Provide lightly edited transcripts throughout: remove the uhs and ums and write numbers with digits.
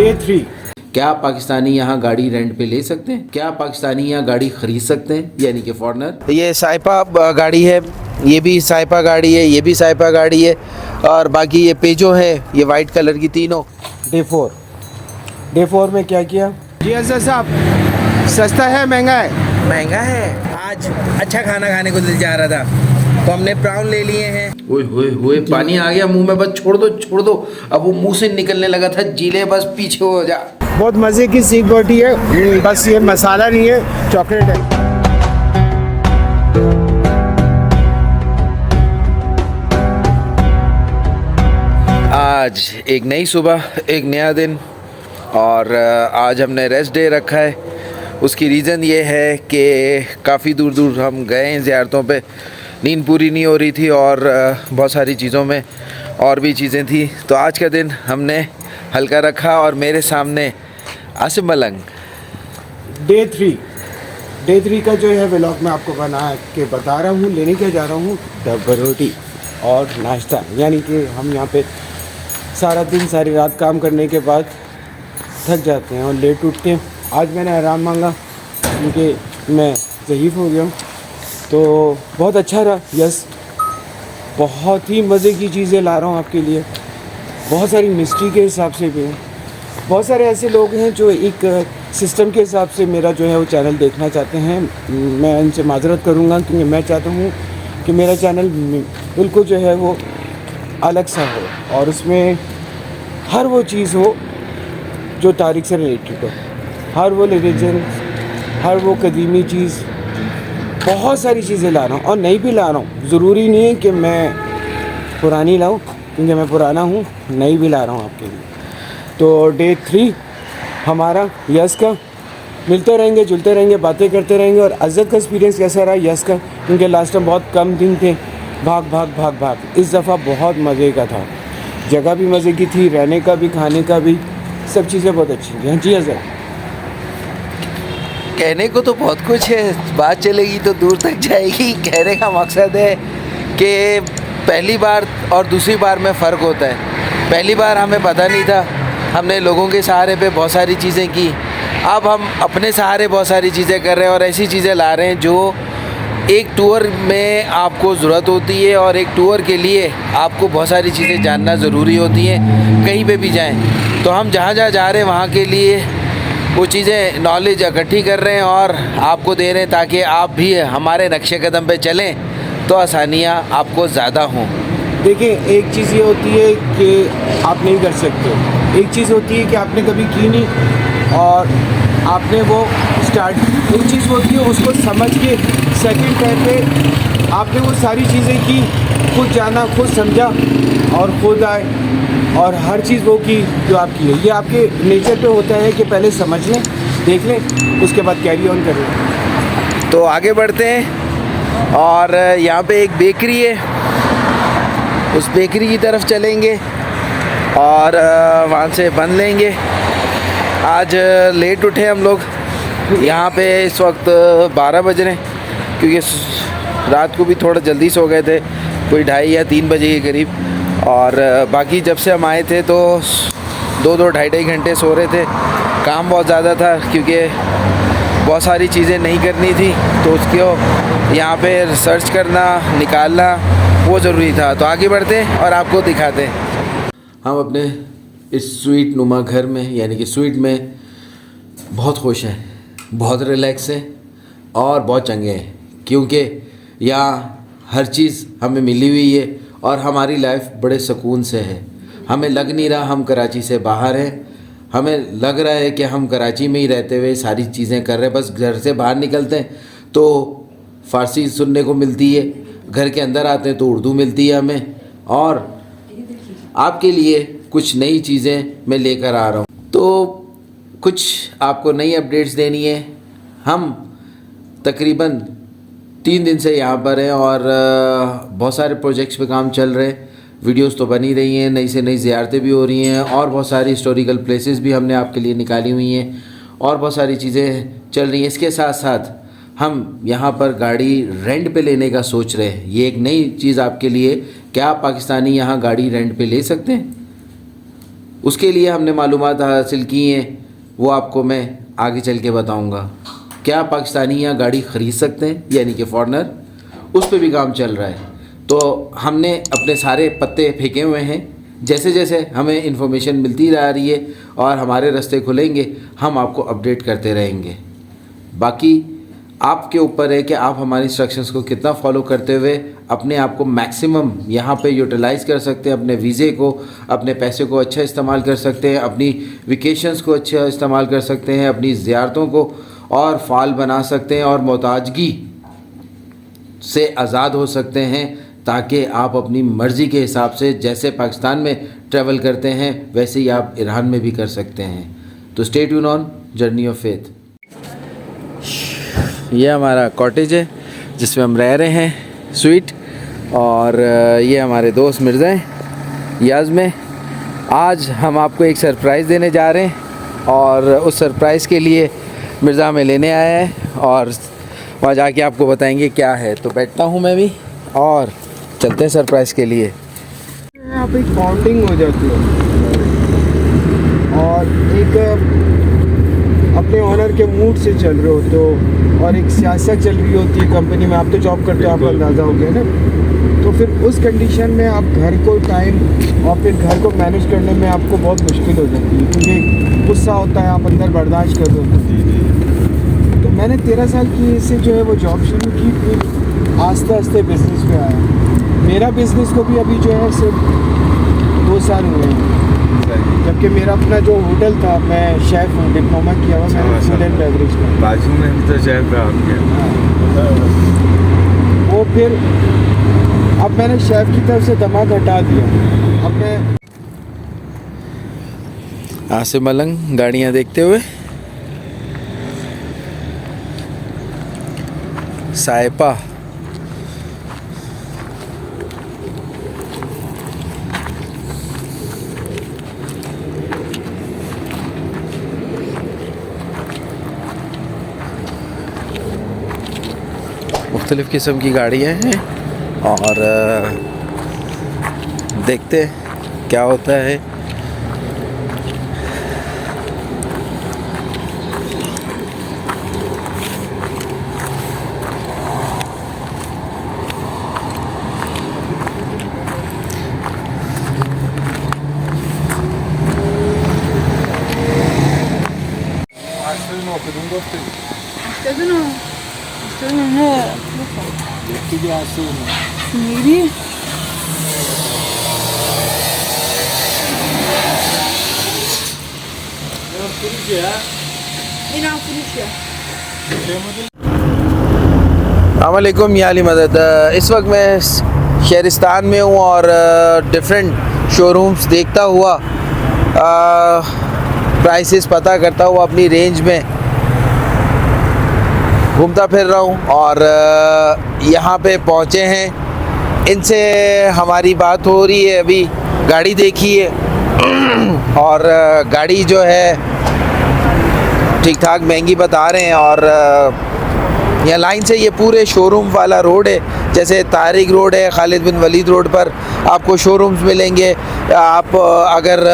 Day 3। क्या पाकिस्तानी यहाँ गाड़ी रेंट पे ले सकते हैं? क्या पाकिस्तानी यहाँ गाड़ी खरीद सकते हैं, यानी कि फॉरनर? ये साइपा गाड़ी है, ये भी साइपा गाड़ी है, ये भी साइपा गाड़ी है, और बाकी ये पेजो है, ये वाइट कलर की तीनों। डे 4 में क्या किया जी असद साहब? सस्ता है महंगा है? महंगा है। आज अच्छा खाना खाने को दिल जा रहा था तो हमने प्राउन ले लिए हैं। ओए होए होए, पानी आ गया मुंह में, बस छोड़ दो। अब वो मुंह से निकलने लगा था, जीले बस पीछे हो जा। बहुत मज़े की सीख बोटी है, बस ये मसाला नहीं है, चॉकलेट है। आज एक नई सुबह, एक नया दिन, और आज हमने रेस्ट डे रखा है। उसकी रीज़न ये है कि काफ़ी दूर दूर हम गए हैं ज़ियारतों पे, नींद पूरी नहीं हो रही थी और बहुत सारी चीज़ों में और भी चीज़ें थी, तो आज का दिन हमने हल्का रखा। और मेरे सामने आसिम मलंग। डे 3 का जो है व्लॉग मैं आपको बना के बता रहा हूँ। लेने के जा रहा हूँ डब्बा रोटी और नाश्ता, यानी कि हम यहाँ पे सारा दिन सारी रात काम करने के बाद थक जाते हैं और लेट उठते हैं। आज मैंने आराम मांगा क्योंकि मैं ज़ईफ़ हो गया हूँ, तो बहुत अच्छा रहा। यस, बहुत ही मज़े की चीज़ें ला रहा हूँ आपके लिए, बहुत सारी मिस्ट्री के हिसाब से भी हैं। बहुत सारे ऐसे लोग हैं जो एक सिस्टम के हिसाब से मेरा जो है वो चैनल देखना चाहते हैं। मैं इनसे माजरत करूँगा क्योंकि मैं चाहता हूँ कि मेरा चैनल बिल्कुल जो है वो अलग सा हो और उसमें हर वो चीज़ हो जो तारीख़ से रिलेटेड हो, हर वो रिलीजन, हर वो कदीमी चीज़, बहुत सारी चीज़ें ला रहा हूँ और नई भी ला रहा हूँ। ज़रूरी नहीं है कि मैं पुरानी लाऊं क्योंकि मैं पुराना हूँ, नई भी ला रहा हूँ आपके लिए। तो डे 3 हमारा यस का, मिलते रहेंगे, जुलते रहेंगे, बातें करते रहेंगे। और अज़द का एक्सपीरियंस कैसा रहा यस का, क्योंकि लास्ट टाइम बहुत कम दिन थे, भाग। इस दफ़ा बहुत मज़े का था, जगह भी मज़े की थी, रहने का भी, खाने का भी, सब चीज़ें बहुत अच्छी थी। हाँ जी अज़द, कहने को तो बहुत कुछ है, बात चलेगी तो दूर तक जाएगी। कहने का मकसद है कि पहली बार और दूसरी बार में फ़र्क होता है। पहली बार हमें पता नहीं था, हमने लोगों के सहारे पे बहुत सारी चीज़ें की। अब हम अपने सहारे बहुत सारी चीज़ें कर रहे हैं और ऐसी चीज़ें ला रहे हैं जो एक टूर में आपको ज़रूरत होती है, और एक टूर के लिए आपको बहुत सारी चीज़ें जानना ज़रूरी होती हैं। कहीं पे भी जाएं तो हम जहाँ जा रहे हैं वहाँ के लिए वो चीज़ें नॉलेज इकट्ठी कर रहे हैं और आपको दे रहे हैं, ताकि आप भी हमारे नक्शे कदम पे चलें तो आसानियाँ आपको ज़्यादा हों। देखिए, एक चीज़ ये होती है कि आप नहीं कर सकते, एक चीज़ होती है कि आपने कभी की नहीं और आपने वो स्टार्ट, एक चीज़ होती है उसको समझ के सेकंड टाइम पे आपने वो सारी चीज़ें की, खुद जाना, खुद समझा और खुद आए और हर चीज़ वो की जो आपकी है। ये आपके नेचर पे होता है कि पहले समझ लें, देख लें, उसके बाद कैरी ऑन कर लें। तो आगे बढ़ते हैं और यहाँ पे एक बेकरी है, उस बेकरी की तरफ चलेंगे और वहाँ से बन लेंगे। आज लेट उठे हम लोग, यहाँ पे इस वक्त 12 बज रहे हैं क्योंकि रात को भी थोड़ा जल्दी सो गए थे, कोई 2:30 या 3 बजे के करीब। और बाकी जब से हम आए थे तो 2-2 घंटे सो रहे थे। काम बहुत ज़्यादा था क्योंकि बहुत सारी चीज़ें नहीं करनी थी, तो उसको यहाँ पे रिसर्च करना, निकालना वो ज़रूरी था। तो आगे बढ़ते हैं और आपको दिखाते हैं। हम अपने इस स्वीट नुमा घर में, यानी कि स्वीट में बहुत खुश हैं, बहुत रिलैक्स हैं और बहुत चंगे हैं, क्योंकि यहाँ हर चीज़ हमें मिली हुई है और हमारी लाइफ बड़े सुकून से है। हमें लग नहीं रहा हम कराची से बाहर हैं, हमें लग रहा है कि हम कराची में ही रहते हुए सारी चीज़ें कर रहे हैं। बस घर से बाहर निकलते हैं तो फ़ारसी सुनने को मिलती है, घर के अंदर आते हैं तो उर्दू मिलती है हमें, और आपके लिए कुछ नई चीज़ें मैं लेकर आ रहा हूँ। तो कुछ आपको नई अपडेट्स देनी है। हम तकरीबन 3 दिन से यहाँ पर हैं और बहुत सारे प्रोजेक्ट्स पे काम चल रहे हैं। वीडियोस तो बनी रही हैं, नई से नई ज़ियारतें भी हो रही हैं और बहुत सारी हिस्टोरिकल प्लेसेस भी हमने आपके लिए निकाली हुई हैं और बहुत सारी चीज़ें चल रही हैं। इसके साथ साथ हम यहाँ पर गाड़ी रेंट पे लेने का सोच रहे हैं। ये एक नई चीज़ आपके लिए। क्या आप पाकिस्तानी यहाँ गाड़ी रेंट पे ले सकते हैं? उसके लिए हमने मालूमात हासिल की हैं, वो आपको मैं आगे चल के बताऊंगा। क्या पाकिस्तानी यहाँ गाड़ी ख़रीद सकते हैं, यानी कि फ़ॉरनर, उस पर भी काम चल रहा है। तो हमने अपने सारे पत्ते फेंके हुए हैं। जैसे जैसे हमें इन्फॉर्मेशन मिलती जा रही है और हमारे रास्ते खुलेंगे, हम आपको अपडेट करते रहेंगे। बाकी आपके ऊपर है कि आप हमारी इंस्ट्रक्शंस को कितना फॉलो करते हुए अपने आप को मैक्सिमम यहाँ पे यूटिलाइज़ कर सकते हैं, अपने वीज़े को, अपने पैसे को अच्छा इस्तेमाल कर सकते हैं, अपनी वेकेशंस को अच्छा इस्तेमाल कर सकते हैं, अपनी ज़ियारतों को और फ़ाल बना सकते हैं और मोहताजगी से आज़ाद हो सकते हैं, ताकि आप अपनी मर्ज़ी के हिसाब से जैसे पाकिस्तान में ट्रैवल करते हैं वैसे ही आप ईरान में भी कर सकते हैं। तो stay tune on journey of faith. ये हमारा कॉटेज है जिसमें हम रह रहे हैं, स्वीट। और ये हमारे दोस्त मिर्ज़ा हैं याज़ में। आज हम आपको एक सरप्राइज़ देने जा रहे हैं और उस सरप्राइज़ के लिए मिर्ज़ा हमें लेने आया है और वहाँ जाके आपको बताएंगे क्या है। तो बैठता हूँ मैं भी और चलते हैं सरप्राइज़ के लिए। यहाँ पे एक बॉन्डिंग हो जाती है और एक अपने ऑनर के मूड से चल रहे होते हो और एक सियासत चल रही होती है कंपनी में। आप तो जॉब करते हो, आपको अंदाज़ा हो गया ना। तो फिर उस कंडीशन में आप घर को टाइम और फिर घर को मैनेज करने में आपको बहुत मुश्किल हो जाती है, क्योंकि गुस्सा होता है, आप अंदर बर्दाश्त कर रहे हो। तो मैंने 13 साल की से जो है वो जॉब शुरू की, फिर आस्ते आस्ते बिज़नेस में आया। मेरा बिज़नेस को भी अभी जो है सिर्फ 2 साल हुए हैं, जबकि मेरा अपना जो होटल था, मैं शेफ़ हूँ, डिप्लोमा किया हुआ मैंने फूड एंड बेवरेज में। बाजू में भी तो शेफ है आपके। वो फिर अब मैंने शेफ़ की तरफ से दिमाग हटा दिया। अब मैं आसिम मलंग गाड़ियाँ देखते हुए, साइपा, मुख्तलिफ़ किस्म की गाड़ियाँ हैं और देखते हैं क्या होता है। Nigri? अस्सलामुअलैकुम या अली मदद। इस वक्त मैं शहरिस्तान में हूँ और डिफरेंट शोरूम्स देखता हुआ, प्राइसेस पता करता हुआ अपनी रेंज में घूमता फिर रहा हूँ और यहाँ पे पहुँचे हैं। इनसे हमारी बात हो रही है, अभी गाड़ी देखी है और गाड़ी जो है ठीक ठाक महंगी बता रहे हैं। और यहाँ लाइन से ये पूरे शोरूम वाला रोड है, जैसे तारिक रोड है, खालिद बिन वलीद रोड पर आपको शोरूम्स मिलेंगे। आप अगर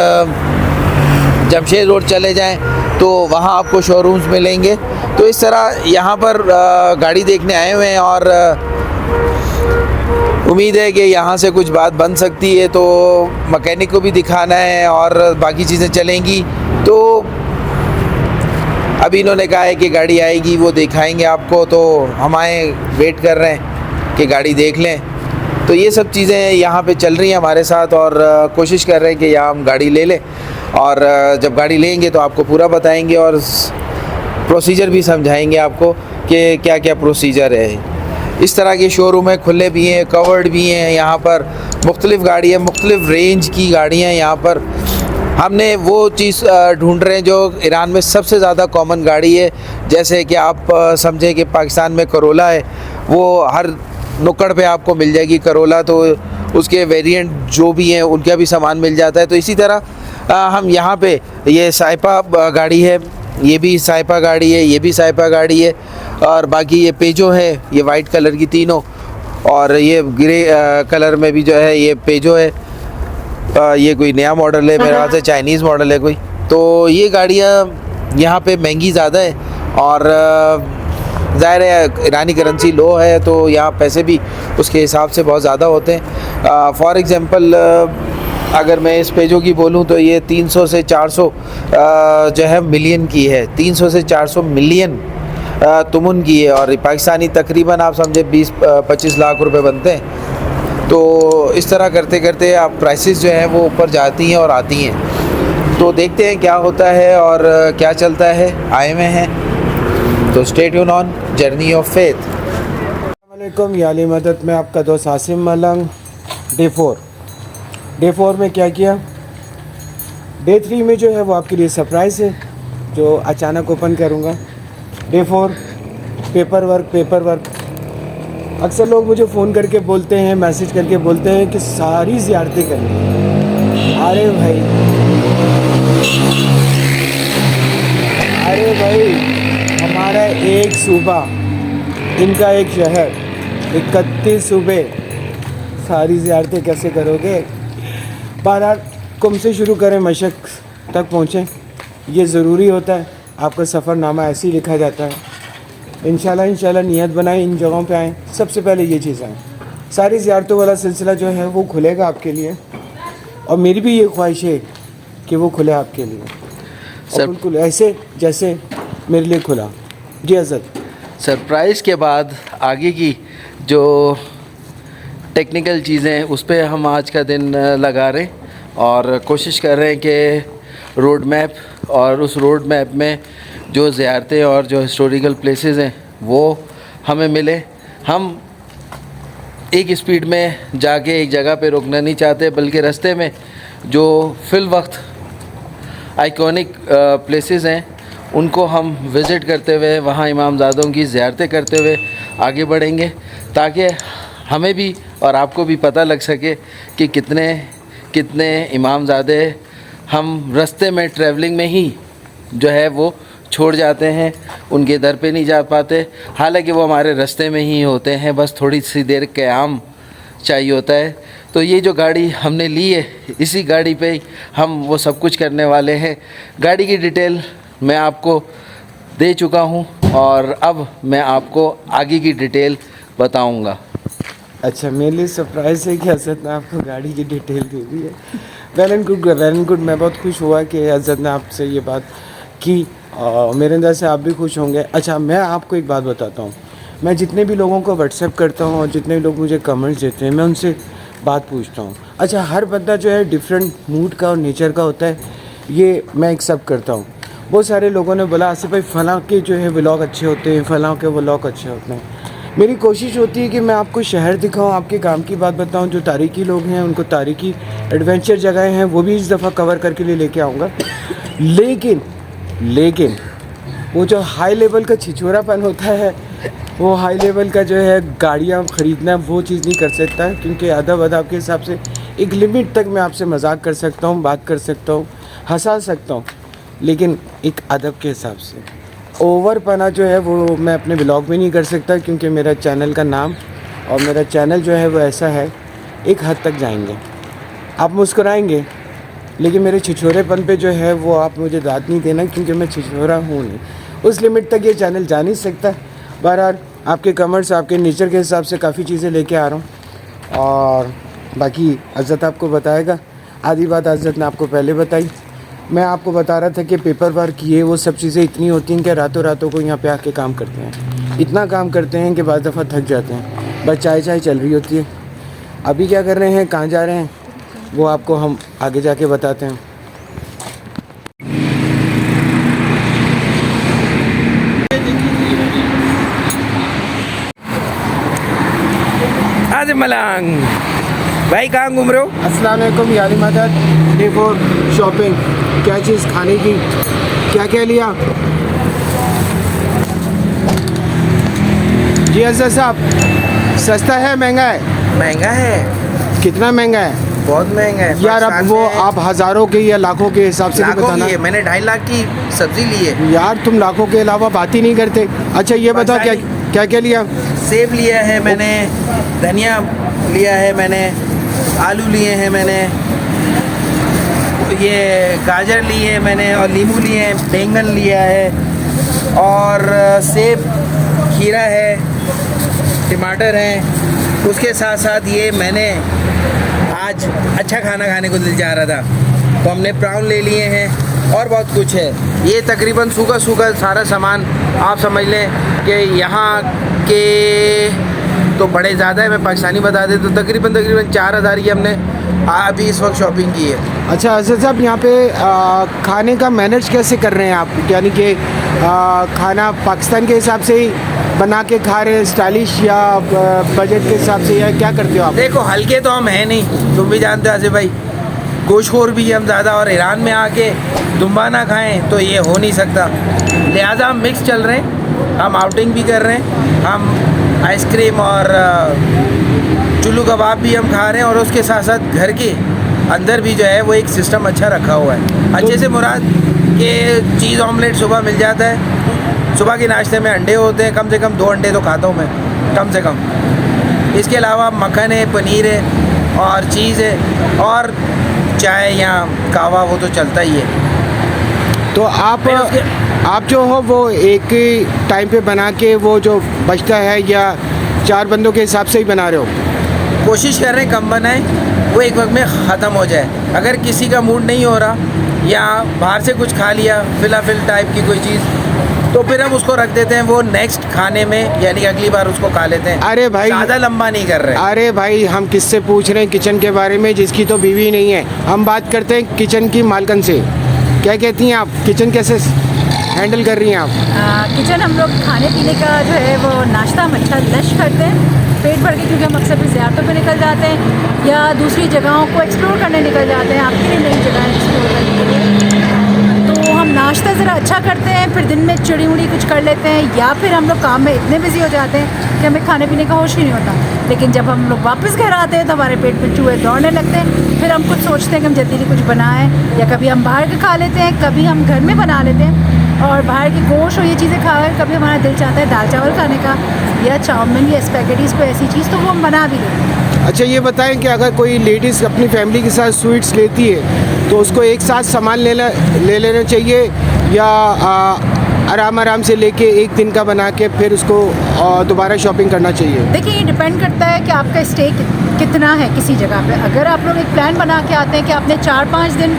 जमशेद रोड चले जाएं तो वहाँ आपको शोरूम्स मिलेंगे। तो इस तरह यहाँ पर गाड़ी देखने आए हुए हैं और उम्मीद है कि यहाँ से कुछ बात बन सकती है। तो मैकेनिक को भी दिखाना है और बाकी चीज़ें चलेंगी। तो अभी इन्होंने कहा है कि गाड़ी आएगी, वो दिखाएंगे आपको। तो हम आए, वेट कर रहे हैं कि गाड़ी देख लें। तो ये सब चीज़ें यहाँ पे चल रही हैं हमारे साथ और कोशिश कर रहे हैं कि यहाँ हम गाड़ी ले लें। और जब गाड़ी लेंगे तो आपको पूरा बताएंगे और प्रोसीजर भी समझाएंगे आपको कि क्या क्या प्रोसीजर है। इस तरह के शोरूम है, खुले भी हैं, कवर्ड भी हैं। यहाँ पर मुख्तलिफ़ गाड़ी है, मुख्तलिफ़ रेंज की गाड़ियाँ यहाँ पर। हमने वो चीज़ ढूंढ रहे हैं जो ईरान में सबसे ज़्यादा कॉमन गाड़ी है। जैसे कि आप समझें कि पाकिस्तान में करोला है, वो हर नुक्कड़ पे आपको मिल जाएगी करोला। तो उसके वेरिएंट जो भी हैं उनका भी सामान मिल जाता है। तो इसी तरह हम यहाँ पे ये साइपा गाड़ी है, ये भी साइपा गाड़ी है, ये भी साइपा गाड़ी है। और बाकी ये पेजो है, ये वाइट कलर की तीनों, और ये ग्रे कलर में भी जो है ये पेजो है। ये कोई नया मॉडल है, मेरे ख्याल से चाइनीज़ मॉडल है कोई। तो ये गाड़ियाँ यहाँ पे महंगी ज़्यादा है और ज़ाहिर है ईरानी करेंसी लो है तो यहाँ पैसे भी उसके हिसाब से बहुत ज़्यादा होते हैं। फॉर एग्ज़ाम्पल अगर मैं इस पेजो की बोलूँ तो ये 300 से 400 जो है मिलियन की है, 300 से 400 मिलियन तुमुन की है और पाकिस्तानी तकरीबन आप समझे 20-25 लाख रुपए बनते हैं। तो इस तरह करते करते आप प्राइसेस जो हैं वो ऊपर जाती हैं और आती हैं। तो देखते हैं क्या होता है और क्या चलता है, आए हुए हैं तो stay tune on journey of faith. अस्सलाम वालेकुम, याली मदद में आपका दोस्त आसिम मलंग। डे 4 में क्या किया, डे 3 में जो है वो आपके लिए सरप्राइज़ है जो अचानक ओपन करूँगा। Day 4 paper work. अक्सर लोग मुझे फ़ोन करके बोलते हैं, मैसेज करके बोलते हैं कि सारी ज़ियारतें करनी। अरे भाई हमारा एक सूबा, इनका एक शहर, 31 सूबे, सारी ज़ियारतें कैसे करोगे। बहरहाल कुम से शुरू करें, मशक तक पहुँचें, ये ज़रूरी होता है। आपका सफ़रनामा ऐसे ही लिखा जाता है। इंशाल्लाह नियत बनाएं, इन जगहों पे आएँ, सबसे पहले ये चीज़ आएँ। सारी ज़ियारतों वाला सिलसिला जो है वो खुलेगा आपके लिए और मेरी भी ये ख्वाहिश है कि वो खुले आपके लिए और बिल्कुल ऐसे जैसे मेरे लिए खुला। जी हज़रत। सरप्राइज़ के बाद आगे की जो टेक्निकल चीज़ें उस पर हम आज का दिन लगा रहे हैं और कोशिश कर रहे हैं कि रोड मैप और उस रोड मैप में जो ज़ियारतें और जो हिस्टोरिकल प्लेसेस हैं वो हमें मिले। हम एक स्पीड में जाके एक जगह पे रुकना नहीं चाहते, बल्कि रास्ते में जो फिल वक्त आइकॉनिक प्लेसेस हैं उनको हम विज़िट करते हुए, वहाँ इमामज़ादों की ज़ियारतें करते हुए आगे बढ़ेंगे, ताकि हमें भी और आपको भी पता लग सके कि कितने इमामज़ादे हम रास्ते में ट्रैवलिंग में ही जो है वो छोड़ जाते हैं, उनके दर पे नहीं जा पाते, हालांकि वो हमारे रास्ते में ही होते हैं, बस थोड़ी सी देर क़याम चाहिए होता है। तो ये जो गाड़ी हमने ली है, इसी गाड़ी पे ही हम वो सब कुछ करने वाले हैं। गाड़ी की डिटेल मैं आपको दे चुका हूँ और अब मैं आपको आगे की डिटेल बताऊँगा। अच्छा, मेरे लिए सरप्राइज़ है कि हज़रत ने आपको गाड़ी की डिटेल दे दी है। Well and good. मैं बहुत खुश हुआ कि हज़रत ने आपसे ये बात की और मेरे अंदर से आप भी खुश होंगे। अच्छा, मैं आपको एक बात बताता हूँ, मैं जितने भी लोगों को व्हाट्सएप करता हूँ और जितने भी लोग मुझे कमेंट्स देते हैं, मैं उनसे बात पूछता हूँ। अच्छा, हर बंदा जो है डिफरेंट मूड का और नेचर का होता है, ये मैं एक्सेप्ट करता हूँ। बहुत सारे लोगों ने बोला आसिफ भाई फ़लाँ के जो है व्लॉग अच्छे होते हैं, फ़लाँ के व्लॉग अच्छे होते हैं। मेरी कोशिश होती है कि मैं आपको शहर दिखाऊं, आपके काम की बात बताऊं, जो तारीखी लोग हैं उनको तारीखी एडवेंचर जगहें हैं वो भी इस दफ़ा कवर करके लेके आऊँगा। लेकिन वो जो हाई लेवल का छिछोरापन होता है, वो हाई लेवल का जो है गाड़ियाँ ख़रीदना, वो चीज़ नहीं कर सकता है, क्योंकि अदब के हिसाब से एक लिमिट तक मैं आपसे मजाक कर सकता हूँ, बात कर सकता हूँ, हंसा सकता हूँ, लेकिन एक अदब के हिसाब से। ओवर पना जो है वो मैं अपने ब्लॉग में नहीं कर सकता, क्योंकि मेरा चैनल का नाम और मेरा चैनल जो है वो ऐसा है, एक हद तक जाएंगे, आप मुस्कुराएंगे, लेकिन मेरे छिछोरेपन पे जो है वो आप मुझे दाद नहीं देना, क्योंकि मैं छिछोरा हूँ नहीं, उस लिमिट तक ये चैनल जा नहीं सकता। बहरहाल आपके कमेंट्स, आपके नेचर के हिसाब से काफ़ी चीज़ें लेके आ रहा हूँ और बाकी हज़रत आपको बताएगा। आधी बात हज़रत ने आपको पहले बताई। मैं आपको बता रहा था कि पेपर वर्क ये वो सब चीज़ें इतनी होती हैं कि रातों को यहाँ पे आके काम करते हैं, इतना काम करते हैं कि बाज़ दफ़ा थक जाते हैं। बस चाय चल रही होती है। अभी क्या कर रहे हैं, कहाँ जा रहे हैं, वो आपको हम आगे जाके बताते हैं। आज मलंग भाई कहाँ घूम रहे हो? अस्सलाम वालेकुम यारी मदद। डे 4 शॉपिंग, क्या चीज़ खाने की, क्या लिया जी हज़रत साहब? सस्ता है महंगा है? महंगा है। कितना महंगा है? बहुत महंगा है यार। अब वो आप हज़ारों के या लाखों के हिसाब से नहीं बताना। मैंने 2.5 लाख की सब्जी ली है यार, तुम लाखों के अलावा बात ही नहीं करते। अच्छा ये बताओ क्या लिया? सेब लिया है मैंने, धनिया लिया है मैंने, आलू लिए हैं मैंने, ये गाजर ली है मैंने, और नींबू लिए हैं, बैंगन लिया है, और सेब, खीरा है, टमाटर है। उसके साथ साथ ये मैंने आज अच्छा खाना खाने को दिल चाह रहा था, तो हमने प्राउन ले लिए हैं और बहुत कुछ है। ये तकरीबन सूखा सूखा सारा सामान आप समझ लें कि यहाँ के तो बड़े ज़्यादा है, मैं पाकिस्तानी बता दें तो तकरीबन 4000 की हमने अभी इस वक्त शॉपिंग की है। अच्छा असद साहब, यहाँ पे खाने का मैनेज कैसे कर रहे हैं आप? यानी कि खाना पाकिस्तान के हिसाब से ही बना के खा रहे हैं, स्टाइलिश, या बजट के हिसाब से, या क्या करते हो आप? देखो हल्के तो हम हैं नहीं, तुम भी जानते हो आसिफ भाई, गोशखोर भी हम ज़्यादा, और ईरान में आके दुम्बा ना खाएं तो ये हो नहीं सकता। लिहाजा हम मिक्स चल रहे हैं, हम आउटिंग भी कर रहे हैं, हम आइसक्रीम और चुल्लू कबाब भी हम खा रहे हैं, और उसके साथ साथ घर के अंदर भी जो है वो एक सिस्टम अच्छा रखा हुआ है। अच्छे से मुराद के चीज़ ऑमलेट सुबह मिल जाता है, सुबह के नाश्ते में अंडे होते हैं, कम से कम 2 अंडे तो खाता हूँ मैं कम से कम। इसके अलावा मक्खन है, पनीर है, और चीज़ है, और चाय या कहवा वो तो चलता ही है। तो आप जो हो वो एक ही टाइम पे बना के वो जो बचता है, या 4 बंदों के हिसाब से ही बना रहे हो? कोशिश कर रहे हैं कम बनाएं, वो एक वक्त में ख़त्म हो जाए। अगर किसी का मूड नहीं हो रहा या बाहर से कुछ खा लिया फिलाफिल टाइप की कोई चीज़, तो फिर हम उसको रख देते हैं, वो नेक्स्ट खाने में यानी अगली बार उसको खा लेते हैं। अरे भाई, ज़्यादा लंबा नहीं कर रहे। अरे भाई, हम किससे पूछ रहे हैं किचन के बारे में जिसकी तो बीवी नहीं है? हम बात करते हैं किचन की मालकन से। क्या कहती हैं आप, किचन कैसे हैंडल कर रही हैं आप? किचन हम लोग खाने पीने का जो है वो नाश्ता हम अच्छा लश करते हैं पेट भर के, क्योंकि हम अक्सर फिर ज़ियारतों पे निकल जाते हैं या दूसरी जगहों को एक्सप्लोर करने निकल जाते हैं, आपके लिए नई जगह एक्सप्लोर करने के लिए। तो हम नाश्ता ज़रा अच्छा करते हैं, फिर दिन में चिड़ी उड़ी कुछ कर लेते हैं, या फिर हम लोग काम में इतने बिजी हो जाते हैं कि हमें खाने पीने का होश ही नहीं होता। लेकिन जब हम लोग वापस घर आते हैं तो हमारे पेट में चूहे दौड़ने लगते हैं, फिर हम कुछ सोचते हैं कि हम जल्दी कुछ बनाएं, या कभी हम बाहर का खा लेते हैं, कभी हम घर में बना लेते हैं। और बाहर की गोश्त और ये चीज़ें खाकर कभी हमारा दिल चाहता है दाल चावल खाने का, या चाउमीन या स्पैगेटीज़ को ऐसी चीज़, तो वो हम बना भी लेते हैं। अच्छा ये बताएं कि अगर कोई लेडीज़ अपनी फैमिली के साथ स्वीट्स लेती है तो उसको एक साथ सामान ले लेना चाहिए, या आराम से लेके एक दिन का बना के फिर उसको दोबारा शॉपिंग करना चाहिए? देखिए ये डिपेंड करता है कि आपका स्टे कितना है किसी जगह पे। अगर आप लोग एक प्लान बना के आते हैं कि आपने 4-5 दिन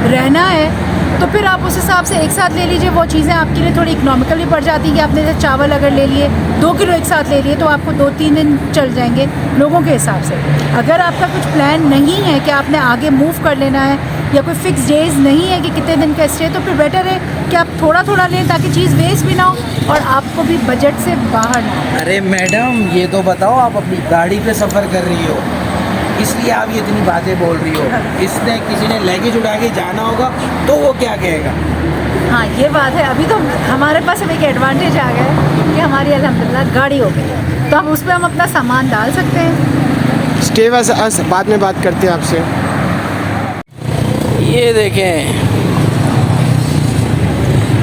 रहना है, तो फिर आप उस हिसाब से एक साथ ले लीजिए। वो चीज़ें आपके लिए थोड़ी इकोनॉमिकल भी पड़ जाती है कि आपने जैसे चावल अगर ले लिए 2 किलो एक साथ ले लिए तो आपको 2-3 दिन चल जाएंगे लोगों के हिसाब से। अगर आपका कुछ प्लान नहीं है कि आपने आगे मूव कर लेना है, या कोई फिक्स डेज नहीं है कि कितने दिन का स्टे, तो फिर बेटर है कि आप थोड़ा थोड़ा लें ताकि चीज़ वेस्ट भी ना हो और आपको भी बजट से बाहर ना हो। अरे मैडम ये तो बताओ, आप अपनी गाड़ी पे सफ़र कर रही हो इसलिए आप ये इतनी बातें बोल रही हो। इसने किसी ने लगेज उठा के जाना होगा तो वो क्या कहेगा? हाँ ये बात है। अभी तो हमारे पास अब एक एडवांटेज आ गया है कि हमारी अल्हम्दुलिल्लाह गाड़ी हो गई है, तो हम उस पर हम अपना सामान डाल सकते हैं। स्टे बस बाद में बात करते हैं आपसे। ये देखें,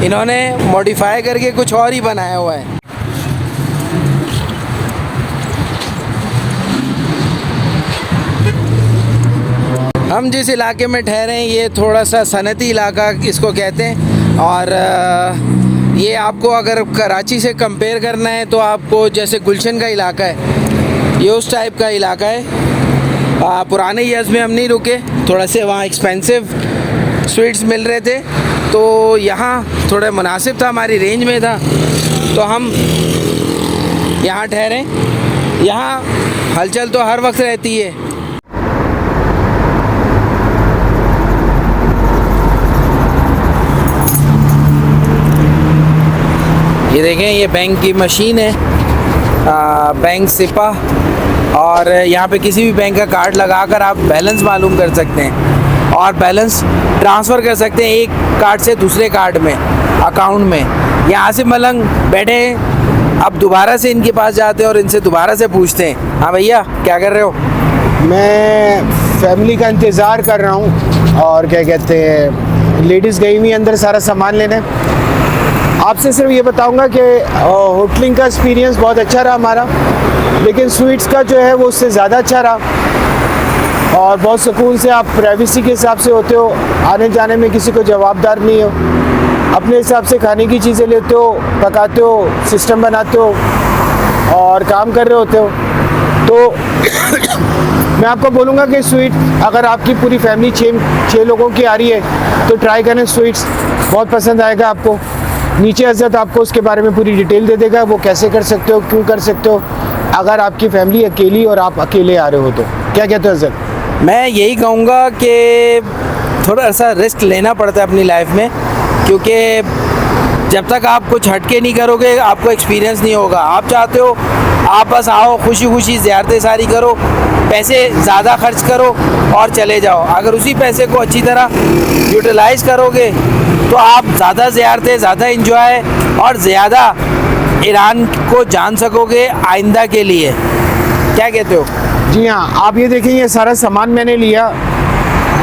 इन्होंने मॉडिफाई करके कुछ और ही बनाया हुआ है। हम जिस इलाके में ठहरे हैं ये थोड़ा सा सनती इलाका इसको कहते हैं, और ये आपको अगर कराची से कंपेयर करना है तो आपको जैसे गुलशन का इलाका है, ये उस टाइप का इलाका है। पुराने ईयर्स में हम नहीं रुके, थोड़ा से वहाँ एक्सपेंसिव स्वीट्स मिल रहे थे, तो यहाँ थोड़ा मुनासिब था, हमारी रेंज में था, तो हम यहाँ ठहरे। यहाँ हलचल तो हर वक्त रहती है। ये देखें, ये बैंक की मशीन है, बैंक सिपा, और यहाँ पे किसी भी बैंक का कार्ड लगाकर आप बैलेंस मालूम कर सकते हैं और बैलेंस ट्रांसफ़र कर सकते हैं एक कार्ड से दूसरे कार्ड में, अकाउंट में। यहाँ आसिफ मलंग बैठे हैं, अब दोबारा से इनके पास जाते हैं और इनसे दोबारा से पूछते हैं, हाँ भैया क्या कर रहे हो? मैं फैमिली का इंतज़ार कर रहा हूँ, और क्या कहते हैं लेडीज़ गई हुई अंदर सारा सामान लेने। आपसे सिर्फ ये बताऊंगा कि होटलिंग का एक्सपीरियंस बहुत अच्छा रहा हमारा, लेकिन स्वीट्स का जो है वो उससे ज़्यादा अच्छा रहा। और बहुत सुकून से आप प्राइवेसी के हिसाब से होते हो, आने जाने में किसी को जवाबदार नहीं हो, अपने हिसाब से खाने की चीज़ें लेते हो, पकाते हो, सिस्टम बनाते हो और काम कर रहे होते हो। तो मैं आपको बोलूँगा कि स्वीट अगर आपकी पूरी फैमिली छः लोगों की आ रही है तो ट्राई करें स्वीट्स, बहुत पसंद आएगा आपको। नीचे अज़त आपको उसके बारे में पूरी डिटेल दे देगा, वो कैसे कर सकते हो, क्यों कर सकते हो, अगर आपकी फैमिली अकेली और आप अकेले आ रहे हो तो। क्या कहते हो अज़त? मैं यही कहूँगा कि थोड़ा सा रिस्क लेना पड़ता है अपनी लाइफ में, क्योंकि जब तक आप कुछ हटके नहीं करोगे आपको एक्सपीरियंस नहीं होगा। आप चाहते हो आप बस आओ, खुशी खुशी ज़ियारतें सारी करो, पैसे ज़्यादा खर्च करो और चले जाओ। अगर उसी पैसे को अच्छी तरह यूटिलाइज़ करोगे तो आप ज़्यादा ज़ियारतें, ज़्यादा इंजॉय और ज़्यादा ईरान को जान सकोगे आइंदा के लिए। क्या कहते हो? जी हाँ, आप ये देखें, ये सारा सामान मैंने लिया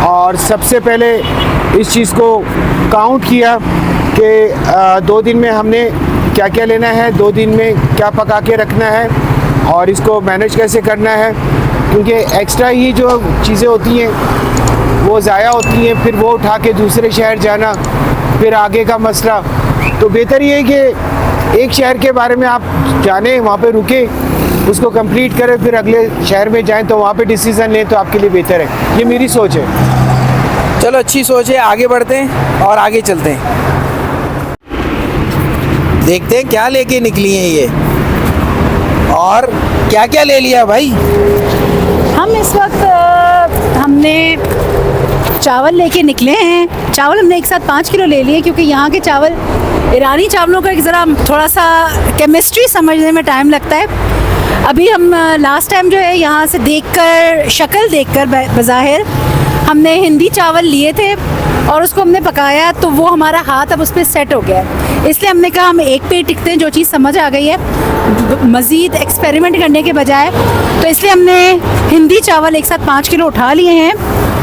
और सबसे पहले इस चीज़ को काउंट किया कि 2 दिन में हमने क्या क्या लेना है, 2 दिन में क्या पका के रखना है और इसको मैनेज कैसे करना है, क्योंकि एक्स्ट्रा ही जो चीज़ें होती हैं वो ज़ाया होती हैं, फिर वो उठा के दूसरे शहर जाना, फिर आगे का मसला। तो बेहतर ये है कि एक शहर के बारे में आप जानें, वहाँ पे रुके, उसको कंप्लीट करें, फिर अगले शहर में जाएं तो वहाँ पे डिसीज़न लें तो आपके लिए बेहतर है। ये मेरी सोच है। चलो, अच्छी सोच है, आगे बढ़ते हैं और आगे चलते हैं, देखते हैं क्या लेके निकली हैं ये और क्या क्या ले लिया भाई। हम इस वक्त हमने चावल लेके निकले हैं। चावल हमने एक साथ 5 किलो ले लिए, क्योंकि यहाँ के चावल, ईरानी चावलों का एक ज़रा थोड़ा सा केमिस्ट्री समझने में टाइम लगता है। अभी हम लास्ट टाइम जो है यहाँ से देखकर, शक्ल देखकर बज़ाहिर हमने हिंदी चावल लिए थे और उसको हमने पकाया, तो वो हमारा हाथ अब उस पर सेट हो गया है। इसलिए हमने कहा हम एक पे ही टिकते हैं, जो चीज़ समझ आ गई है, मज़ीद एक्सपेरिमेंट करने के बजाय। तो इसलिए हमने हिंदी चावल एक साथ 5 किलो उठा लिए हैं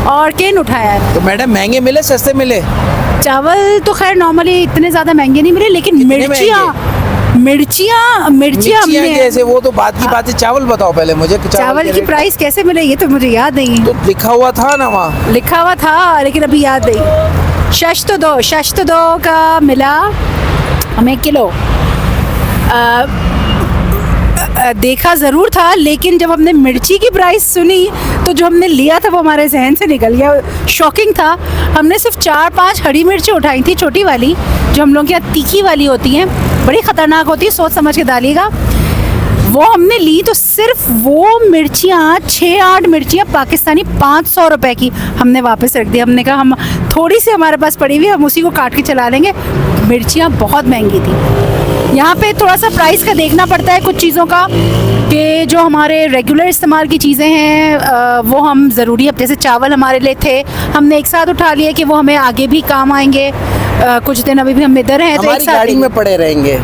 और केन उठाया है। तो मैडम महंगे मिले सस्ते मिले? चावल तो खैर नॉर्मली इतने ज़्यादा महंगे नहीं मिले, लेकिन मिर्चियाँ हमने कैसे, वो तो बात की बात है। चावल बताओ पहले मुझे, चावल की प्राइस कैसे मिले ये तो मुझे याद नहीं। तो लिखा हुआ था ना वहाँ, लिखा हुआ था लेकिन अभी याद नहीं। शश तो दो का मिला हमें किलो। देखा ज़रूर था, लेकिन जब हमने मिर्ची की प्राइस सुनी तो जो हमने लिया था वो हमारे जहन से निकल गया। शॉकिंग था। हमने सिर्फ 4-5 हरी मिर्ची उठाई थी, छोटी वाली, जो हम लोग के यहाँ तीखी वाली होती हैं, बड़ी ख़तरनाक होती है, सोच समझ के डालिएगा। वो हमने ली तो सिर्फ वो मिर्चियाँ 6-8 मिर्चियाँ पाकिस्तानी 500 रुपए की हमने वापस रख दी। हमने कहा हम थोड़ी सी हमारे पास पड़ी हुई, हम उसी को काट के चला लेंगे। मिर्चियाँ बहुत महंगी थी। यहाँ पे थोड़ा सा प्राइस का देखना पड़ता है कुछ चीज़ों का, कि जो हमारे रेगुलर इस्तेमाल की चीज़ें हैं वो हम ज़रूरी है, जैसे चावल हमारे लिए थे, हमने एक साथ उठा लिए कि वो हमें आगे भी काम आएंगे। कुछ दिन अभी भी हम इधर हैं तो हमारी गाड़ी में पड़े रहेंगे,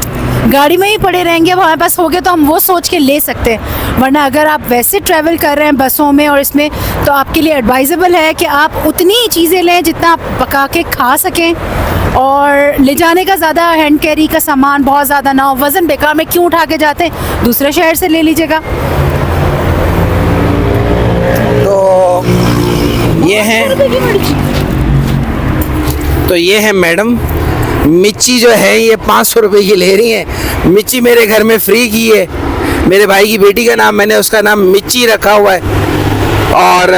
गाड़ी में ही पड़े रहेंगे। अब हमारे पास हो गए तो हम वो सोच के ले सकते हैं, वरना अगर आप वैसे ट्रैवल कर रहे हैं बसों में और इसमें, तो आपके लिए एडवाइजेबल है कि आप उतनी ही चीज़ें लें जितना आप पका के खा सकें, और ले जाने का ज़्यादा हैंड कैरी का सामान बहुत ज़्यादा ना हो। वज़न बेकार में क्यों उठा के जाते हैं, दूसरे शहर से ले लीजिएगा। तो ये है मैडम मिर्ची जो है ये 500 रुपये की ले रही हैं। मिर्ची मेरे घर में फ्री की है, मेरे भाई की बेटी का नाम, मैंने उसका नाम मिर्ची रखा हुआ है और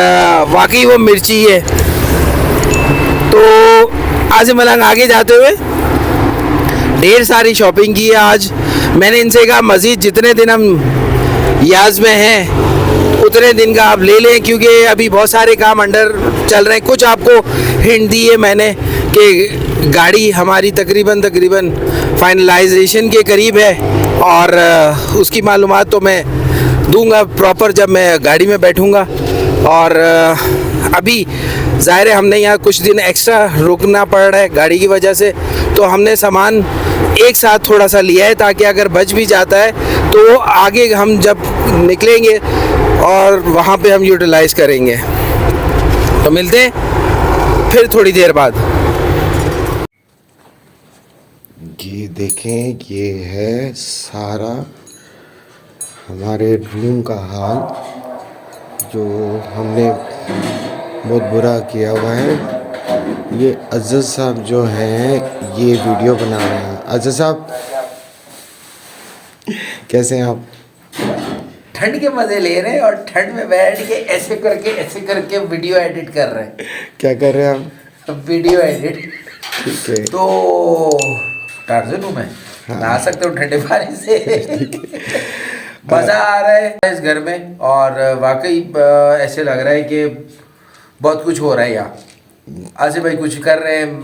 वाकई वो मिर्ची है। तो आज मलंग आगे जाते हुए ढेर सारी शॉपिंग की है आज। मैंने इनसे कहा मज़ीद जितने दिन हम याज़ में हैं उतने दिन का आप ले लें, क्योंकि अभी बहुत सारे काम अंडर चल रहे हैं। कुछ आपको हिंट दी है मैंने कि गाड़ी हमारी तकरीबन फाइनलाइजेशन के करीब है, और उसकी मालूमात तो मैं दूंगा प्रॉपर जब मैं गाड़ी में बैठूंगा। और अभी ज़ाहिर है हमने यहाँ कुछ दिन एक्स्ट्रा रुकना पड़ रहा है गाड़ी की वजह से, तो हमने सामान एक साथ थोड़ा सा लिया है ताकि अगर बच भी जाता है तो आगे हम जब निकलेंगे और वहाँ पे हम यूटिलाइज़ करेंगे। तो मिलते हैं फिर थोड़ी देर बाद। ये देखें, ये है सारा हमारे रूम का हाल जो हमने बहुत बुरा किया हुआ है। ये अज़्ज़र साहब जो हैं ये वीडियो बना रहे हैं। अज़्ज़र साहब कैसे हैं आप? ठंड के मजे ले रहे हैं और ठंड में बैठ के ऐसे करके वीडियो एडिट कर रहे हैं। क्या कर रहे हैं आप? Video edit. ठीक है। तो टार्ज़न हूँ मैं, नहा सकता हूँ ठंडे पानी से। मज़ा आ रहा है इस घर में और वाकई ऐसे लग रहा है कि बहुत कुछ हो रहा है यहाँ। आसिफ भाई कुछ कर रहे हैं,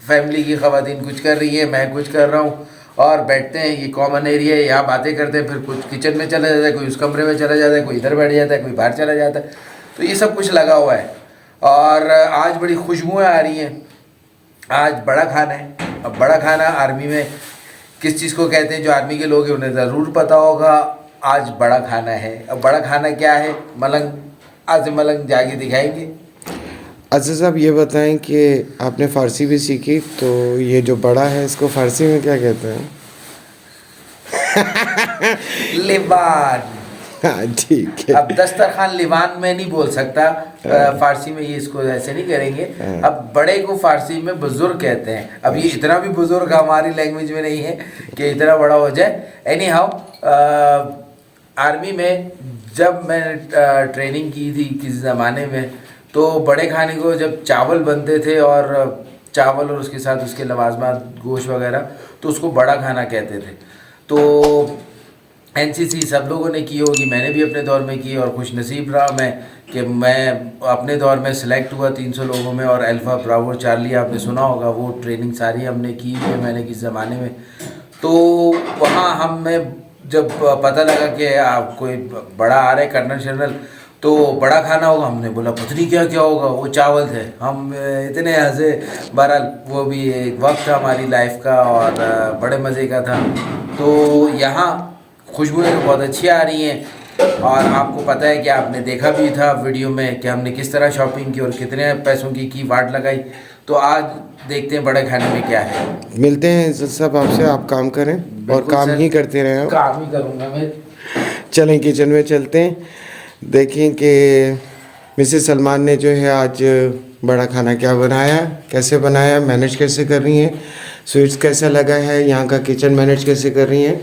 फैमिली की ख़वातीन कुछ कर रही है, मैं कुछ कर रहा हूँ और बैठते हैं। ये कॉमन एरिया है, यहाँ बातें करते हैं, फिर कुछ किचन में चला जाता है, कोई उस कमरे में चला जाता है, कोई इधर बैठ जाता है, कोई बाहर चला जाता है। तो ये सब कुछ लगा हुआ है और आज बड़ी खुशबुएँ आ रही हैं। आज बड़ा खाना है। अब बड़ा खाना आर्मी में किस चीज़ को कहते हैं, जो आर्मी के लोग हैं उन्हें ज़रूर पता होगा। आज बड़ा खाना है। अब बड़ा खाना क्या है, मलंग आज मलंग जाके दिखाएंगे। अज़्ज़र साहब ये बताएं कि आपने फ़ारसी भी सीखी, तो ये जो बड़ा है इसको फ़ारसी में क्या कहते हैं? लिवान। हाँ ठीक है। अब दस्तरखान लिवान में नहीं बोल सकता, फारसी में ये इसको ऐसे नहीं करेंगे। अब बड़े को फारसी में बुजुर्ग कहते हैं। अब ये इतना भी बुजुर्ग हमारी लैंग्वेज में नहीं है कि इतना बड़ा हो जाए। एनी हाउ, आर्मी में जब मैं ट्रेनिंग की थी किसी ज़माने में, तो बड़े खाने को जब चावल बनते थे और चावल और उसके साथ उसके लवाजमात गोश्त वगैरह, तो उसको बड़ा खाना कहते थे। तो एनसीसी सब लोगों ने की होगी, मैंने भी अपने दौर में की और खुश नसीब रहा मैं कि मैं अपने दौर में सिलेक्ट हुआ 300 लोगों में। और अल्फ़ा ब्रावो चार्ली आपने सुना होगा, वो ट्रेनिंग सारी हमने की है मैंने किस ज़माने में। तो वहाँ हमें जब पता लगा कि आप कोई बड़ा आ रहा है कर्नल शर्नल, तो बड़ा खाना होगा। हमने बोला पता नहीं क्या क्या होगा, वो चावल थे। हम इतने हंसे। बहरहाल वो भी एक वक्त था हमारी लाइफ का और बड़े मज़े का था। तो यहाँ खुशबुएं बहुत अच्छी आ रही हैं और आपको पता है कि आपने देखा भी था वीडियो में कि हमने किस तरह शॉपिंग की और कितने पैसों की वाट लगाई। तो आज देखते हैं बड़े खाने में क्या है। मिलते हैं इज़्ज़त साहब आपसे, आप काम करें और काम सर, ही करते रहें। काम ही करूँगा मैं। चलें किचन में चलते हैं, देखें कि मिसेस सलमान ने जो है आज बड़ा खाना क्या बनाया, कैसे बनाया, मैनेज कैसे कर रही हैं, स्वीट्स कैसा लगा है, यहाँ का किचन मैनेज कैसे कर रही हैं।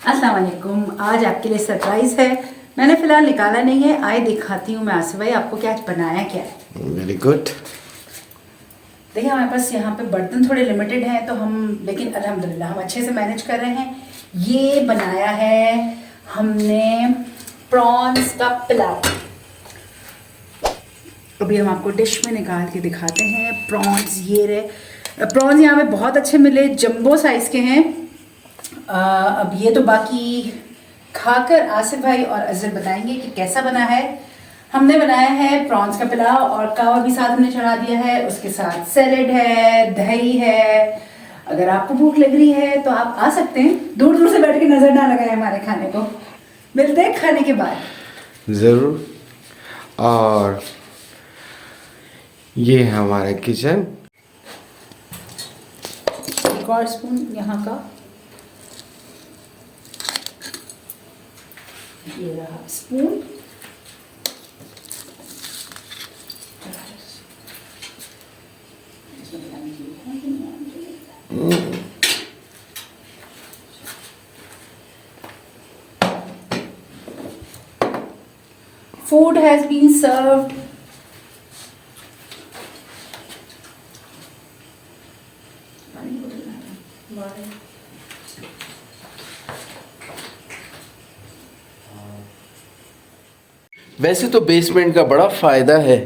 अस्सलाम वालेकुम। आज आपके लिए सरप्राइज़ है, मैंने फ़िलहाल निकाला नहीं है। आए दिखाती हूँ मैं आसिफ भाई आपको क्या आज बनाया क्या है। Very good. देखिए हमारे पास यहाँ पे बर्तन थोड़े लिमिटेड हैं, तो हम लेकिन अल्हम्दुलिल्लाह हम अच्छे से मैनेज कर रहे हैं। ये बनाया है हमने प्रॉन्स का पुलाव। अभी हम आपको डिश में निकाल के दिखाते हैं। प्रॉन्स ये रहे। प्रॉन्स यहाँ पे बहुत अच्छे मिले, जंबो साइज़ के हैं। अब ये तो बाकी खाकर आसिफ भाई और अज़र बताएंगे कि कैसा बना है। हमने बनाया है प्रॉन्स का पुलाव और कावा भी साथ हमने चढ़ा दिया है, उसके साथ सैलेड है, दही है। अगर आपको भूख लग रही है तो आप आ सकते हैं, दूर दूर से बैठ के नज़र ना लगाए हमारे खाने को। मिलते हैं खाने के बाद ज़रूर। और ये है हमारा किचन। एक और स्पून यहाँ का, ये रहा spoon. Food has been served. वैसे तो बेसमेंट का बड़ा फ़ायदा है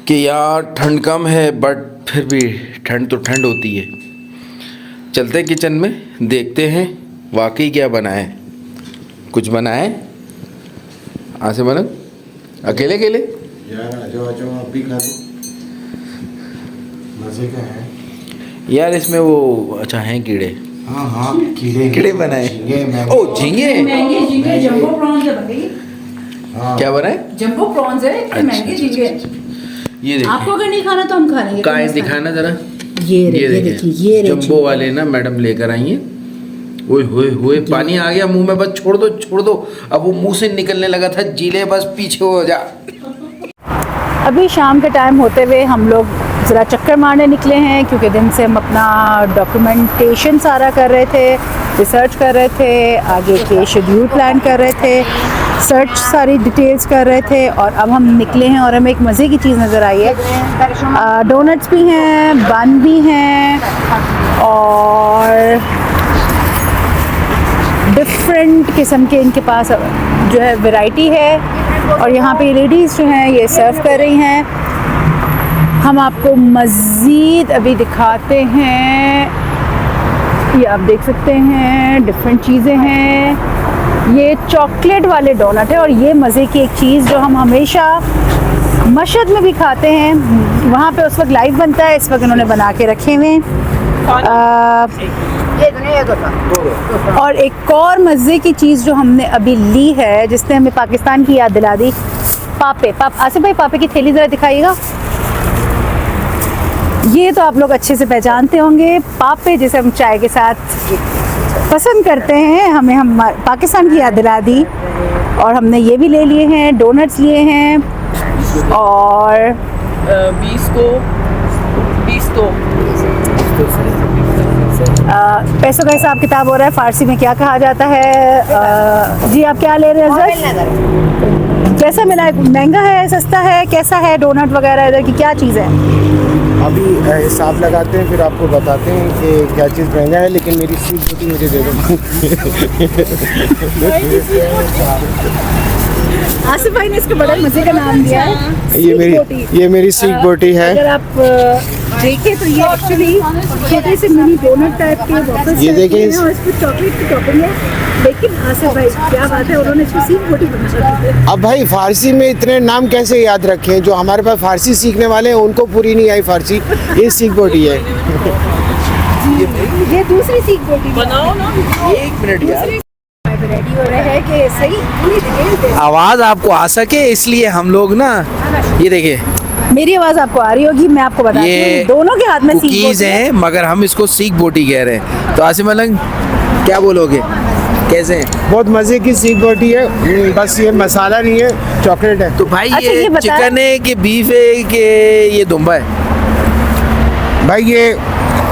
कि यहाँ ठंड कम है, बट फिर भी ठंड तो ठंड होती है। चलते हैं किचन में, देखते हैं वाकई क्या बना है। कुछ बना है आसे मन अकेले अकेले यार आ जाओ आप भी खा लो, मज़े का है यार। इसमें वो अच्छा हैं कीड़े। हाँ हाँ कीड़े बनाए। ओ झींगे, महंगे झींगे जंबो प्रॉन्स है भाई। हाँ। क्या बना है? जंबो प्रॉन्स है, इतने महंगे झींगे। ये देखिए, आपको अगर नहीं खाना तो हम खा लेंगे। काय दिखाना जरा। ये देखिए, ये जंबो वाले ना मैडम लेकर आई हैं। ओए होए होए, पानी आ गया मुंह में। बस छोड़ दो छोड़ दो। अब वो मुंह से निकलने लगा था, जीले बस पीछे हो जा। अभी शाम के टाइम होते हुए हम लोग ज़रा चक्कर मारने निकले हैं, क्योंकि दिन से हम अपना डॉक्यूमेंटेशन सारा कर रहे थे, रिसर्च कर रहे थे, आगे के शेड्यूल प्लान कर रहे थे, सर्च सारी डिटेल्स कर रहे थे। और अब हम निकले हैं और हमें एक मज़े की चीज़ नज़र आई है। डोनट्स भी हैं, बन भी हैं और डिफरेंट किस्म के इनके पास जो है वैरायटी है। और यहाँ पे लेडीज़ जो हैं ये सर्व कर रही हैं। हम आपको मज़ीद अभी दिखाते हैं। ये आप देख सकते हैं डिफरेंट चीज़ें हैं। ये चॉकलेट वाले डोनट है और ये मज़े की एक चीज़ जो हम हमेशा मशहद में भी खाते हैं, वहाँ पे उस वक्त लाइव बनता है, इस वक्त उन्होंने बना के रखे हुए हैं। और एक और मज़े की चीज़ जो हमने अभी ली है, जिसने हमें पाकिस्तान की याद दिला दी, पापे। आसिफ भाई पापे की थैली ज़रा दिखाइएगा। ये तो आप लोग अच्छे से पहचानते होंगे, पापे जिसे हम चाय के साथ पसंद करते हैं, हमें हम पाकिस्तान की याद दिला दी। और हमने ये भी ले लिए हैं, डोनट्स लिए हैं और 20 को पैसों का हिसाब किताब हो रहा है। फ़ारसी में क्या कहा जाता है? जी आप क्या ले रहे हैं सर? कैसा मिला है? महंगा है, सस्ता है, कैसा है डोनट वगैरह इधर की क्या चीज़ है? अभी हिसाब लगाते हैं, फिर आपको बताते हैं कि क्या चीज़ महंगा है। लेकिन मेरी सीख होती मुझे दे दो। आसिफ भाई ने इसको बड़ा मज़े का नाम दिया है। ये मेरी सीख बोटी है। अगर आप देखें तो ये एक्चुअली छोटे से मिनी डोनट टाइप के वापस ये देखें और इसमें चॉकलेट की टॉपिंग है। लेकिन आसिफ भाई क्या बात है, उन्होंने इसको सीख बोटी बना दी है। अब भाई फारसी में इतने नाम कैसे याद रखे हैं? जो हमारे पास फारसी सीखने वाले हैं उनको पूरी नहीं आई फारसी। ये सीख बोटी है। ये दूसरी सीख बोटी बनाओ ना। 1 मिनट यार, रेडी हो रहा है कि सही पूरी डिटेल दे। आवाज़ आपको आ सके इसलिए हम लोग ना, ये देखिए मेरी आवाज़ आपको आ रही होगी, मैं आपको बता ये दोनों के हाथ में सीख कुकीज़ बोटी है। हैं, मगर हम इसको सीख बोटी कह रहे हैं। तो आसिम अलंग क्या बोलोगे, कैसे हैं? बहुत मज़े की सीख बोटी है। बस ये मसाला नहीं है, चॉकलेट है। तो भाई अच्छा, ये ये बता- चिकन है कि बीफ है कि ये दुम्बा है? भाई ये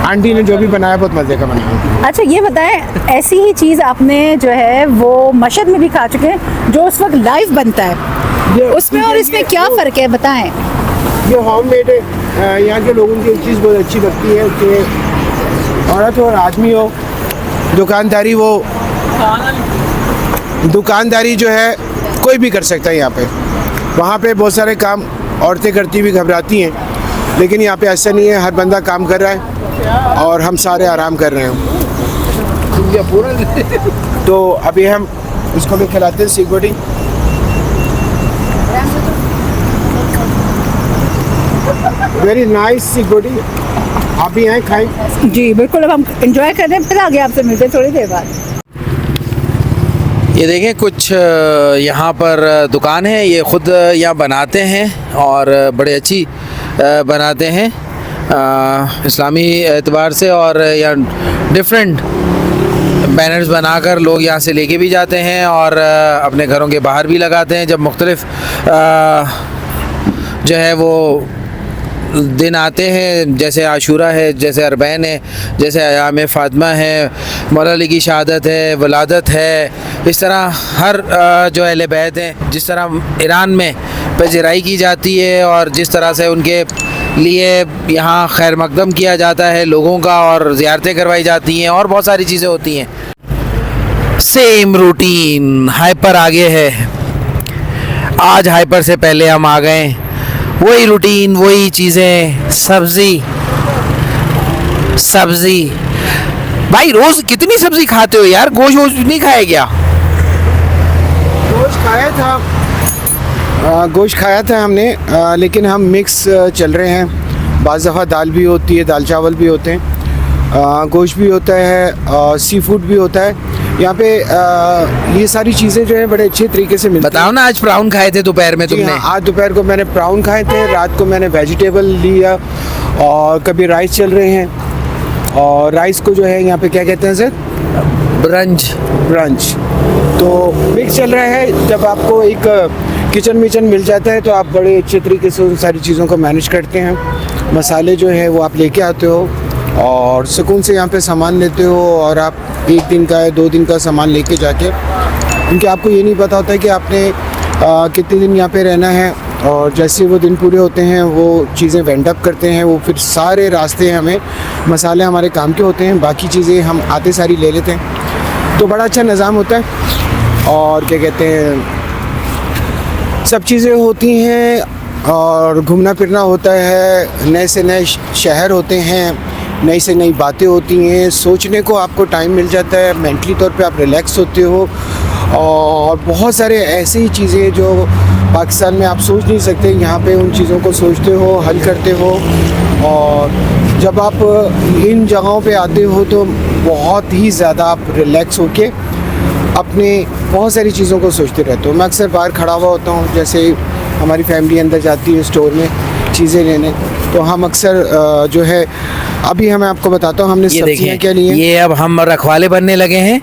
आंटी ने जो भी बनाया बहुत मज़े का बनाया। अच्छा ये बताएं, ऐसी ही चीज़ आपने जो है वो मशहद में भी खा चुके हैं, जो उस वक्त लाइव बनता है, उसमें और इसमें क्या फ़र्क है बताएं? ये होममेड है। यहाँ के लोगों की एक चीज़ बहुत अच्छी लगती है कि औरत हो और आदमी हो, दुकानदारी जो है कोई भी कर सकता है यहाँ पे। वहाँ पे बहुत सारे काम औरतें करती हुई घबराती हैं, लेकिन यहाँ पे ऐसा नहीं है। हर बंदा काम कर रहा है और हम सारे आराम कर रहे हैं। तो अभी हम इसको भी खिलाते हैं सीख बोटी। वेरी नाइस सीख बोटी। आप भी आए खाएं। जी बिल्कुल, अब हम इंजॉय कर रहे हैं, फिर आगे आपसे मिलते हैं थोड़ी देर बाद। ये देखें कुछ यहाँ पर दुकान है, ये ख़ुद यहाँ बनाते हैं और बड़े अच्छी बनाते हैं इस्लामी एतबार से। और यहाँ डिफरेंट बैनर्स बनाकर लोग यहाँ से लेके भी जाते हैं और अपने घरों के बाहर भी लगाते हैं जब मुख्तलिफ जो है वो दिन आते हैं, जैसे आशूरा है, जैसे अरबैन है, जैसे अयाम फ़ातिमा है, मौला अली की शहादत है, वलादत है। इस तरह हर जो अहले बैत हैं, जिस तरह ईरान में पज़िराई की जाती है और जिस तरह से उनके लिए यहाँ खैर मकदम किया जाता है लोगों का और ज़ियारतें करवाई जाती हैं और बहुत सारी चीज़ें होती हैं। सेम रूटीन हाइपर आगे है। आज हाइपर से पहले हम आ गए, वही रूटीन, वही चीज़ें, सब्ज़ी। भाई रोज़ कितनी सब्ज़ी खाते हो यार? गोश्त वोश्त नहीं खाया क्या? गोश्त खाया था हमने, लेकिन हम मिक्स चल रहे हैं। बाज़ दफ़ा दाल भी होती है, दाल चावल भी होते हैं, गोश्त भी होता है, सी फूड भी होता है। यहाँ पे ये सारी चीज़ें जो है बड़े अच्छे तरीके से मिलती हैं। बताओ ना, आज प्राउन खाए थे दोपहर में तुमने? हाँ, आज दोपहर को मैंने प्राउन खाए थे, रात को मैंने वेजिटेबल लिया और कभी राइस चल रहे हैं। और राइस को जो है यहाँ पे क्या कहते हैं सर? ब्रंच। तो मिक्स चल रहा है। जब आपको एक किचन मिचन मिल जाता है तो आप बड़े अच्छे तरीके से उन सारी चीज़ों को मैनेज करते हैं। मसाले जो है वो आप लेके आते हो और सुकून से यहाँ पे सामान लेते हो, और आप 1 दिन का या 2 दिन का सामान लेके जाके, क्योंकि आपको ये नहीं पता होता है कि आपने कितने दिन यहाँ पे रहना है, और जैसे वो दिन पूरे होते हैं वो चीज़ें वेंड अप करते हैं, वो फिर सारे रास्ते हमें मसाले हमारे काम के होते हैं, बाकी चीज़ें हम आते सारी ले लेते हैं। तो बड़ा अच्छा निज़ाम होता है, और क्या कहते हैं, सब चीज़ें होती हैं और घूमना फिरना होता है, नए से नए शहर होते हैं, नई से नई बातें होती हैं, सोचने को आपको टाइम मिल जाता है, मेंटली तौर पे आप रिलैक्स होते हो, और बहुत सारे ऐसी ही चीज़ें जो पाकिस्तान में आप सोच नहीं सकते, यहाँ पे उन चीज़ों को सोचते हो, हल करते हो, और जब आप इन जगहों पे आते हो तो बहुत ही ज़्यादा आप रिलैक्स होके अपने बहुत सारी चीज़ों को सोचते रहते हो। मैं अक्सर बाहर खड़ा हुआ होता हूँ, जैसे हमारी फैमिली अंदर जाती है स्टोर में चीज़ें लेने, तो हम अक्सर जो है, अभी मैं आपको बताता हूँ हमने ये सब्जियाँ क्या ली देखें, हैं। ये अब हम रखवाले बनने लगे हैं।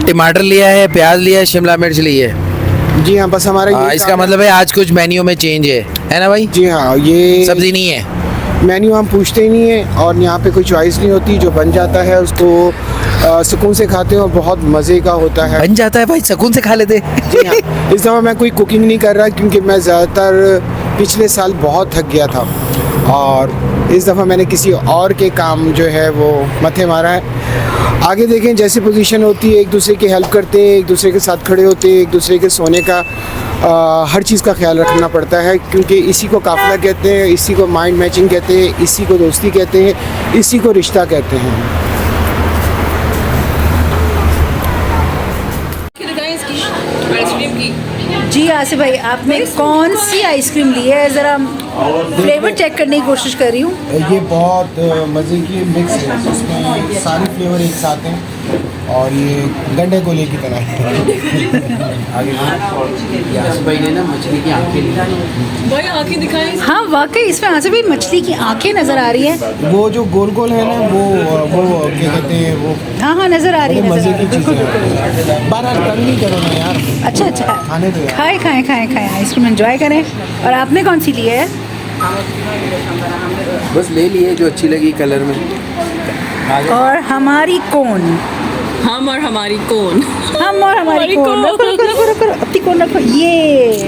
टमाटर लिया है, प्याज लिया है, शिमला मिर्च ली है। जी हाँ, बस हमारा ये इसका काम है। मतलब है आज कुछ मेन्यू में चेंज है ना भाई? जी हाँ, ये सब्जी नहीं है। मेन्यू हम पूछते ही नहीं है, और यहाँ पे कोई चॉइस नहीं होती, जो बन जाता है उसको सुकून से खाते हैं और बहुत मज़े का होता है। बन जाता है भाई, सुकून से खा लेते। जी हाँ, इस दफ़ा मैं कोई कुकिंग नहीं कर रहा, क्योंकि मैं ज़्यादातर पिछले साल बहुत थक गया था, और इस दफ़ा मैंने किसी और के काम जो है वो मथे मारा है। आगे देखें, जैसी पोजीशन होती है, एक दूसरे की हेल्प करते हैं, एक दूसरे के साथ खड़े होते हैं, एक दूसरे के सोने का हर चीज़ का ख्याल रखना पड़ता है, क्योंकि इसी को काफ़िला कहते हैं, इसी को माइंड मैचिंग कहते हैं, इसी को दोस्ती कहते हैं, इसी को रिश्ता कहते हैं। आइसक्रीम की जी आसिफ भाई, आपने कौन सी आइसक्रीम ली है? ज़रा फ्लेवर चेक करने की कोशिश कर रही हूँ। ये बहुत मज़े की मिक्स है, इसमें सारे फ्लेवर एक साथ हैं, और ये गंडे गोले की तरह है। आगे भाई ने ना मछली की आंखें ली, भाई आंखें दिखाई। हाँ वाकई, इसमें आसिफ भाई मछली की आंखें नज़र आ रही हैं। वो जो गोल गोल है ना, वो क्या कहते हैं, वो हाँ हाँ, नज़र आ रही है, मज़े नज़र आ की रही है। चीज़ बिल्कुल बिल्कुल। है। बार तंग नहीं करो ना यार, अच्छा अच्छा, खाने दो यार। खाएं खाएं खाएं खाएं, आइसक्रीम एंजॉय करें। और आपने कौन सी ली है? बस ले लिए जो अच्छी लगी कलर में। और हमारी कौन? हम और हमारी कौन? हम और हमारी कौन? रखो रखो रखो रखो, अपनी कौन रखो। ये